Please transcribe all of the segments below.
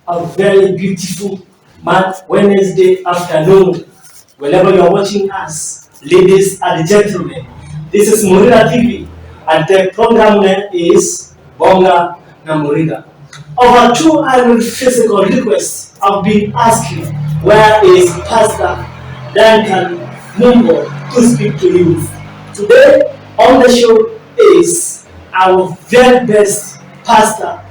a very beautiful Wednesday afternoon, wherever you are watching us, ladies and gentlemen. This is Murida TV, and the program name is Bonga na Murida. Over 200 physical requests have been asking, where is Pastor Duncan mumbo to speak to you. Today on the show is our very best pastor,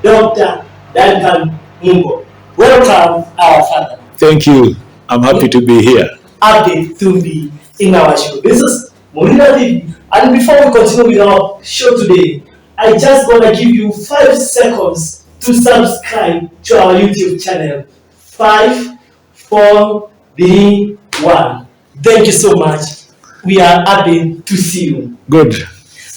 Dr. Duncan mumbo. Welcome, our Father. Thank you. I'm happy to be here. Happy to be in our show. This is Murida TV. And before we continue with our show today, I just want to give you 5 seconds to subscribe to our YouTube channel. 5, 4, 3, 1. Thank you so much. We are happy to see you. Good.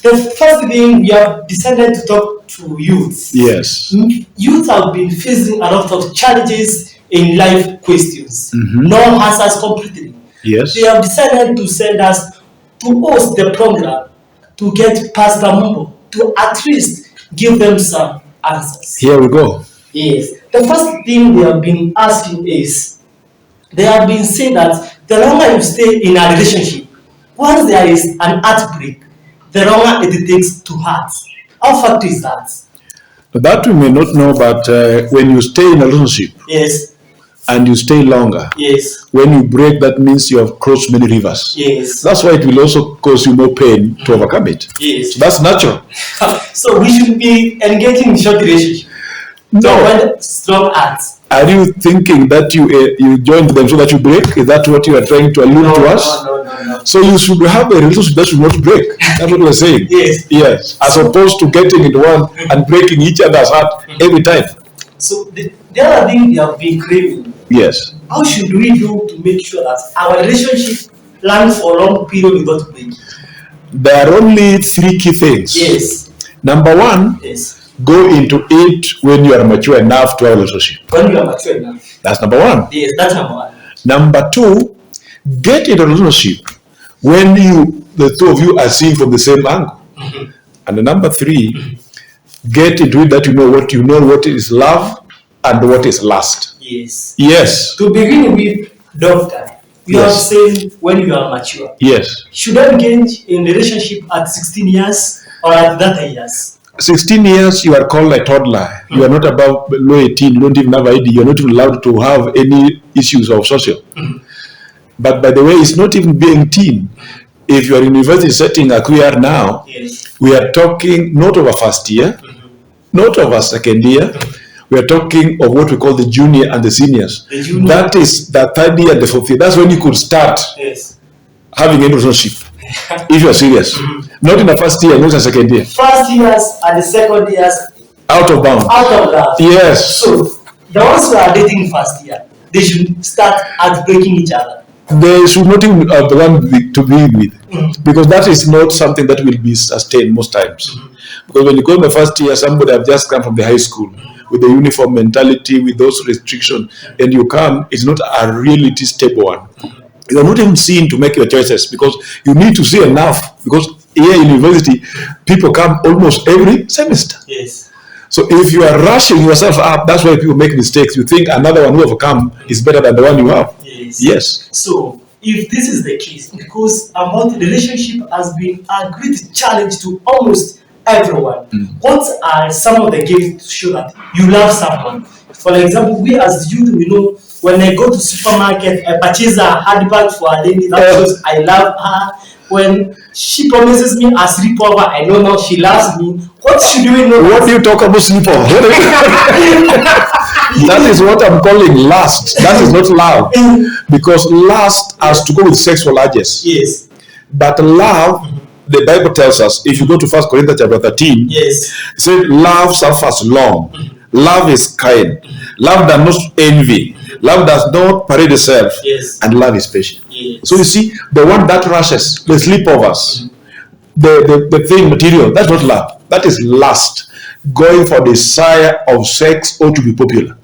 The first thing, we have decided to talk to youth. Yes. Youth have been facing a lot of challenges in life questions. Mm-hmm. No answers completely. Yes. They have decided to send us to host the program to get Pastor Mumbo to at least give them some answers. Here we go. Yes. The first thing they have been asking is, they have been saying that the longer you stay in a relationship, once there is an heartbreak, the longer it takes to hurt. How fact is that? That we may not know, but when you stay in a relationship, Yes. and you stay longer, Yes. when you break, that means you have crossed many rivers. Yes. That's why it will also cause you more pain to overcome it. Yes. So that's natural. So we should be engaging in short relationship. No. When strong hearts. Are you thinking that you joined them so that you break? Is that what you are trying to allude to us? No. So you should have a relationship that should not break. That's what we're saying. Yes. Yes. As opposed to getting into one and breaking each other's heart every time. So the other thing they have been craving. Yes. How should we do to make sure that our relationship lasts for a long period without breaking? There are only 3 key things. Yes. Number 1, Yes. go into it when you are mature enough to have a relationship. When you are mature enough. That's number 1. Yes, that's number 1. Number 2, get into a relationship when the 2 of you are seeing from the same angle. Mm-hmm. And the number 3, get into it that you know what is love and what is lust. Yes. Yes. To begin with, doctor, you are Yes. saying when you are mature. Yes. Should I engage in relationship at 16 years or at 30 years? 16 years, you are called a toddler. Mm-hmm. You are not above below 18. You don't even have ID. You are not even allowed to have any issues of social. Mm-hmm. But by the way, it's not even being teen. If you are in university setting like we are now, yes. We are talking not of a first year, mm-hmm. not of a second year. Mm-hmm. We are talking of what we call the junior and the seniors. The junior. That is the 3rd year and the 4th year. That's when you could start having a relationship. If you are serious. Mm-hmm. Not in the first year, not in the second year. First years and the second years. Out of bounds. Out of that. Yes. So, the ones who are dating first year, they should start at breaking each other. They should not even have the one to be with. Mm-hmm. Because that is not something that will be sustained most times. Mm-hmm. Because when you go in the first year, somebody have just come from the high school with the uniform mentality, with those restrictions, and you come, it's not a really stable one. You're not even seen to make your choices because you need to see enough. Because here in university, people come almost every semester. Yes. So if you are rushing yourself up, that's why people make mistakes. You think another one who have come is better than the one you have. Yes. Yes. So if this is the case, because about relationship has been a great challenge to almost everyone. What are some of the gifts to show that you love someone? For example, we as youth, we know when I go to supermarket, I purchase a handbag for a lady that shows I love her. When she promises me a sleepover, I know now she loves me. What should we know? What do you talk about sleepover? That is what I'm calling lust. That is not love. Because lust has to go with sexual urges. Yes. But love, the Bible tells us, if you go to 1 Corinthians chapter 13, yes. It says love suffers long. Love is kind. Love does not envy. Love does not parade itself. Yes. And love is patient. Yes. So you see, the one that rushes, the sleepovers, the thing material, that's not love. That is lust. Going for desire of sex or to be popular.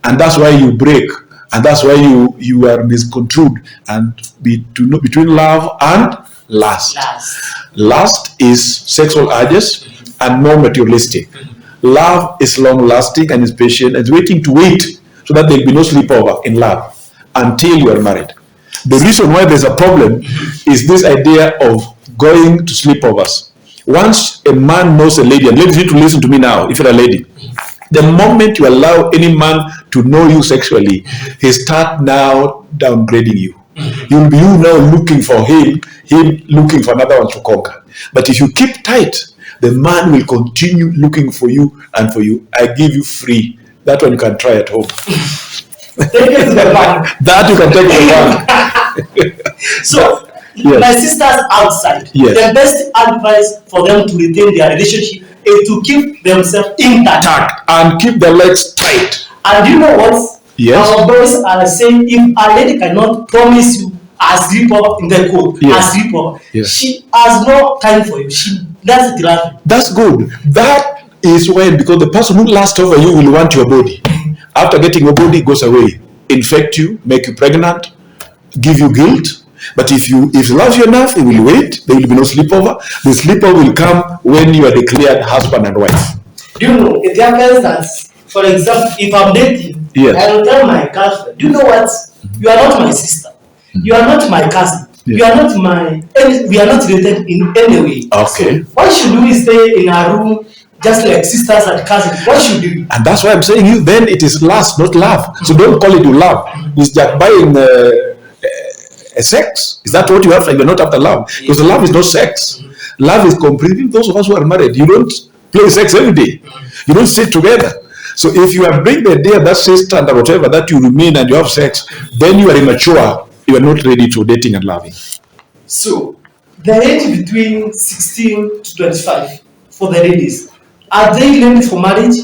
And that's why you break. And that's why you are misconstrued. And between love and lust. Lust is sexual urges and more materialistic. Love is long-lasting and is patient and is waiting to wait so that there will be no sleepover in love until you are married. The reason why there's a problem is this idea of going to sleepovers. Once a man knows a lady, and ladies need to listen to me now, if you're a lady, the moment you allow any man to know you sexually, he start now downgrading you. You'll be you now looking for him looking for another one to conquer. But if you keep tight, the man will continue looking for you and for you. I give you free. That one you can try at home. Take it to the bank. That you can take to the bank. So, Yes. my sisters outside, Yes. the best advice for them to retain their relationship is to keep themselves intact. And keep the legs tight. And you know what? Yes. Our boys are saying, if a lady cannot promise you a sleepover in the code, Yes. a sleepover, Yes. she has no time for you. She doesn't love you. That's good. That is when, because the person who lasts over you will want your body. After getting your body, it goes away, infect you, make you pregnant, give you guilt. But if he loves you enough, he will wait. There will be no sleepover. The sleepover will come when you are declared husband and wife. Do you know, it happens that, for example, if I'm dating, Yes. I will tell my girlfriend, do you know what? You are not my sister. You are not my cousin. Yes. You are not we are not related in any way. Okay. So why should we stay in our room just like sisters and cousins? What should we? And that's why I'm saying you, then it is lust, not love. So don't call it you love. It's just buying a sex. Is that what you have? Like you're not after love. Because the love is not sex. Love is completely, those of us who are married, you don't play sex every day. You don't sit together. So if you are bring the idea that says standard whatever, that you remain and you have sex, then you are immature. You are not ready to dating and loving. So the age between 16 to 25 for the ladies, are they ready for marriage?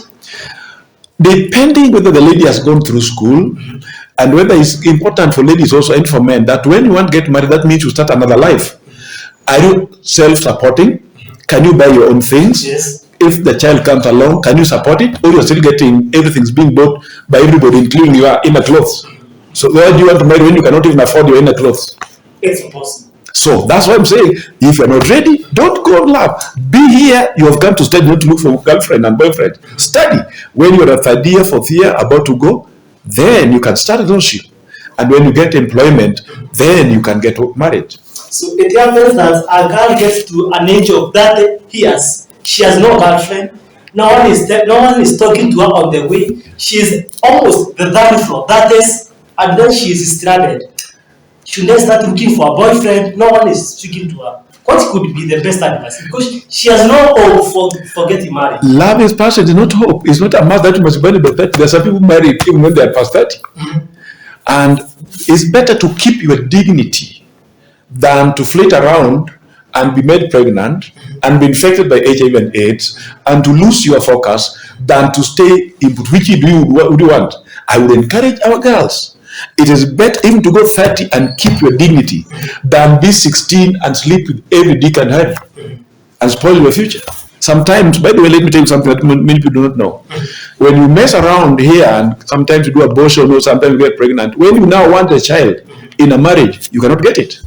Depending whether the lady has gone through school and whether it's important for ladies also and for men that when you want to get married, that means you start another life. Are you self-supporting? Can you buy your own things? Yes. If the child comes along, can you support it? Or you're still getting everything's being bought by everybody, including your inner clothes. So why do you want to marry when you cannot even afford your inner clothes? It's impossible. So that's why I'm saying, if you're not ready, don't go and love. Be here. You have come to study, not to look for girlfriend and boyfriend. Study. When you're at third year, fourth year, about to go, then you can start a relationship. And when you get employment, then you can get married. So it happens that a girl gets to an age of 30 years. She has no girlfriend. No one is talking to her on the way. She is almost the 30 floor. That is, and then she is stranded. She then start looking for a boyfriend. No one is speaking to her. What could be the best advice? Because she has no hope for getting married. Love is passion, it's not hope. It's not a must that you must be married by 30. There are some people married even when they are past 30. And it's better to keep your dignity than to flit around and be made pregnant and be infected by HIV and AIDS and to lose your focus than to stay input. Which would you want? I would encourage our girls. It is better even to go 30 and keep your dignity than be 16 and sleep with every dick and harry and spoil your future. Sometimes, by the way, let me tell you something that many people do not know. When you mess around here and sometimes you do abortion or sometimes you get pregnant, when you now want a child in a marriage, you cannot get it.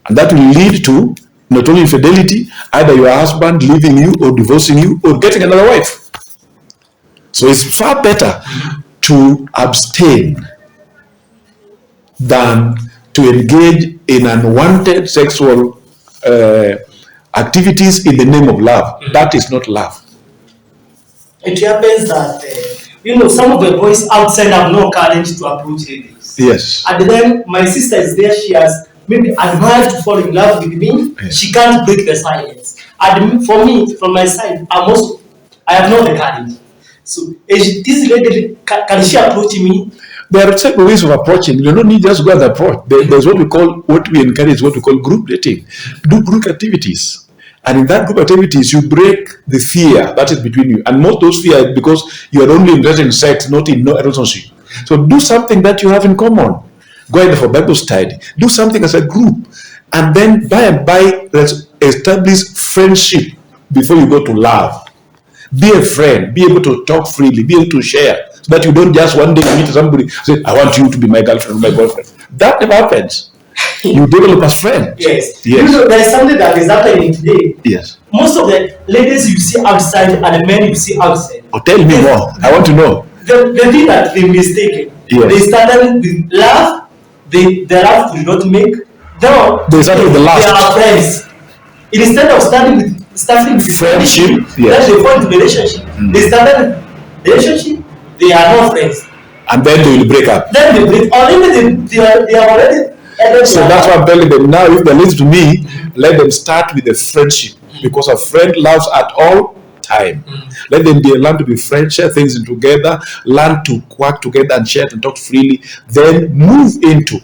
And that will lead to not only infidelity, either your husband leaving you or divorcing you or getting another wife. So it's far better to abstain than to engage in unwanted sexual activities in the name of love. That is not love. It happens that, some of the boys outside have no courage to approach ladies. Yes. And then my sister is there, she has maybe admired to fall in love with me. Yes. She can't break the silence. And for me, from my side, I have not the courage. So, this lady, can she approach me? There are several ways of approaching. You don't need just go and approach. There's what we encourage, what we call group dating. Do group activities. And in that group activities, you break the fear that is between you. And most of those fear because you are only interested in sex, not in no relationship. So do something that you have in common. Go ahead for Bible study. Do something as a group. And then by and by, let's establish friendship before you go to love. Be a friend. Be able to talk freely. Be able to share. So that you don't just one day meet somebody say, I want you to be my girlfriend or my boyfriend. That never happens. You develop as friends. Yes. Yes. You know, there is something that is happening today. Yes. Most of the ladies you see outside and the men you see outside. Oh, tell me more. I want to know. The thing that they mistaken. Yes. They started with love. The love could not make. No. They started with the last. They are friends. Instead of starting with Friendship. Yes. then they fall into relationship. They started relationship. They are not friends. And then they will break up. Then they break. Or even they are already. So that's why I'm telling them now. If they listen to me, let them start with a friendship, because a friend loves at all time. Let them learn to be friends, share things together, learn to work together and share and talk freely. Then move into.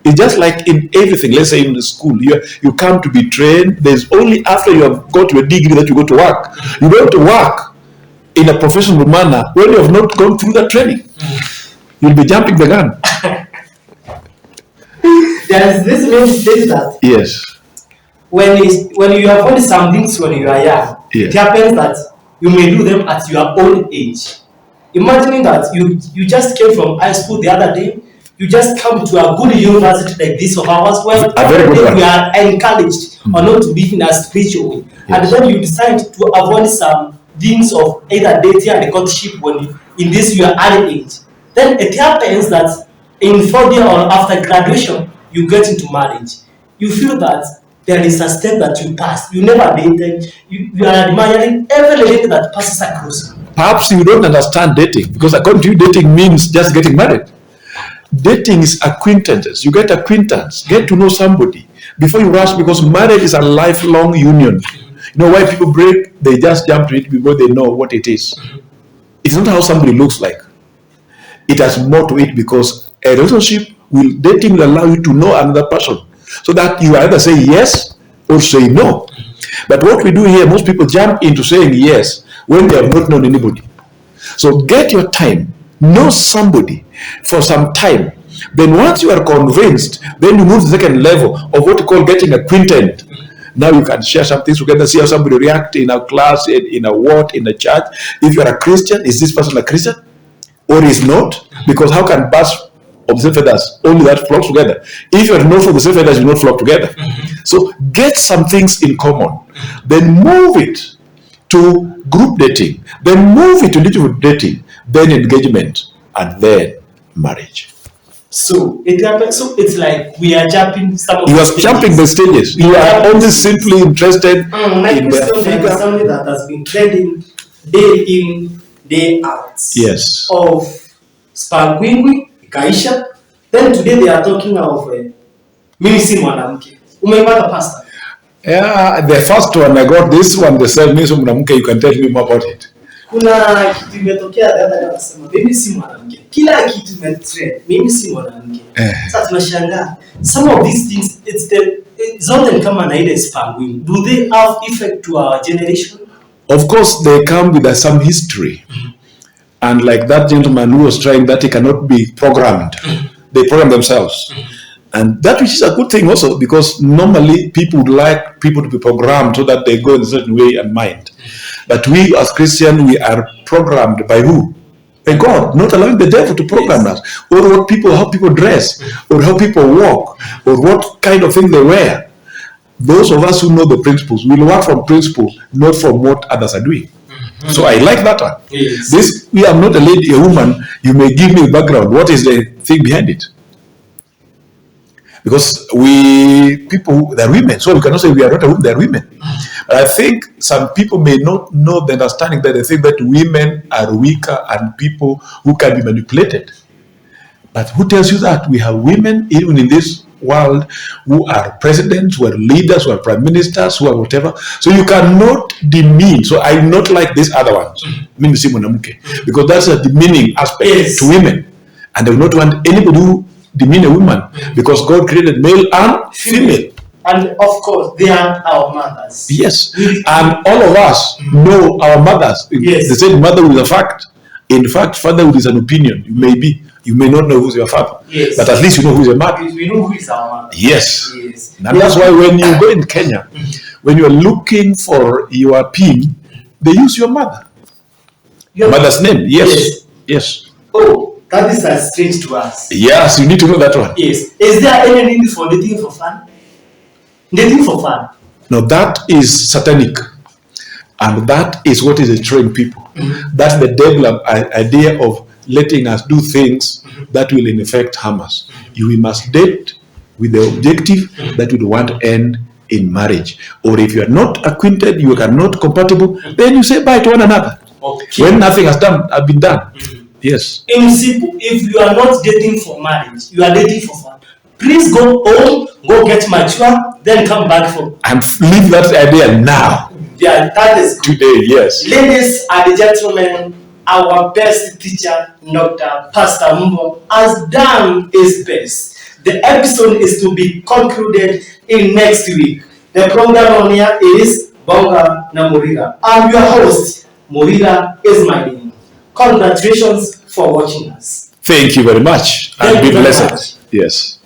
It's just like in everything. Let's say in the school, you come to be trained. There's only after you have got your degree that you go to work. You don't work in a professional manner when you have not gone through that training. You'll be jumping the gun. There's this many states that Yes. when you have only some things when you are young, Yes. it happens that you may do them at your own age. Imagining that you just came from high school the other day, you just come to a good university like this of ours, where we are encouraged or not to live in a spiritual way, and then you decide to avoid some things of either dating and courtship when in this your early age. Then it happens that in 4th year or after graduation, you get into marriage. You feel that there is a step that you pass. You never dated. You are admiring every lady that passes across. Perhaps you don't understand dating, because according to you, dating means just getting married. Dating is acquaintances. You get acquaintance, get to know somebody before you rush, because marriage is a lifelong union. You know why people break? They just jump to it before they know what it is. It's not how somebody looks like. It has more to it, because a relationship dating will allow you to know another person, so that you either say yes or say no. But what we do here, most people jump into saying yes when they have not known anybody. So get your time, know somebody for some time. Then once you are convinced, then you move to the second level of what you call getting acquainted. Now you can share some things together, see how somebody reacts in a class, in a ward, in a church. If you are a Christian, is this person a Christian or is not? Because how can birds of the same feathers only that flock together? If you are not from the same feathers, you will not flock together. So get some things in common, then move it to group dating, then move it to individual dating, then engagement, and then marriage. So it happens. So it's like we are jumping some of You the are stages. jumping the stages. You are only simply interested in the figure. Something that has been trending day in, day out. Yes. Of Spangwingwi, Kaisha. Then today they are talking of mimi si mwanamke. Umeipata pastor? Yeah, the first one I got, this one they said mimi si mwanamke. You can tell me more about it. Kuna kitu imetokea dada anasema mimi si mwanamke. Kila kitu imetrend, mimi si mwanamke. Sasa tunashangaa. Some of these things zote kama na ile Spangwingwi. Do they have effect to our generation? Of course, they come with some history. And like that gentleman who was trying that, he cannot be programmed. They program themselves. And that which is a good thing also, because normally people would like people to be programmed so that they go in a certain way and mind. But we as Christians, we are programmed by who? By God, not allowing the devil to program us, or how people dress, or how people walk, or what kind of thing they wear. Those of us who know the principles will work from principles, not from what others are doing. So I like that one. Yes. We are not a lady, a woman. You may give me a background. What is the thing behind it? Because they're women, so we cannot say we are not a woman, they're women. But I think some people may not know the understanding that they think that women are weaker and people who can be manipulated. But who tells you that? We have women, even in this world, who are presidents, who are leaders, who are prime ministers, who are whatever. So you cannot demean. So I'm not like these other ones, because that's a demeaning aspect to women. And I do not want anybody who demean a woman, because God created male and female. And of course, they are our mothers. Yes. And all of us know our mothers. Yes. They said motherhood is a fact. In fact, fatherhood is an opinion. You may not know who's your father. Yes. But at least you know who's your mother. We know who is our mother. Yes. And that's why when you go in Kenya, when you are looking for your PIN, they use your mother. Your mother's name. Yes. Oh, That is strange to us. Yes, you need to know that one. Yes. Is there any need for dating for fun? Dating for fun? No, that is satanic. And that is what is destroying people. That's the devil idea of letting us do things that will in effect harm us. We must date with the objective that we want to end in marriage. Or if you are not acquainted, you are not compatible, then you say bye to one another. Okay. When nothing has been done. Yes. In simple, if you are not dating for marriage, you are dating for fun. Please go home, go get mature, then come back for. And leave that idea now. Yeah, that is good. Today, yes. Ladies and gentlemen, our best teacher, Dr. Pastor Mumbo, has done his best. The episode is to be concluded in next week. The program on here is Bonga na Morira. I'm your host. Morira is my name. Congratulations for watching us. Thank you very much. And be blessed. Yes.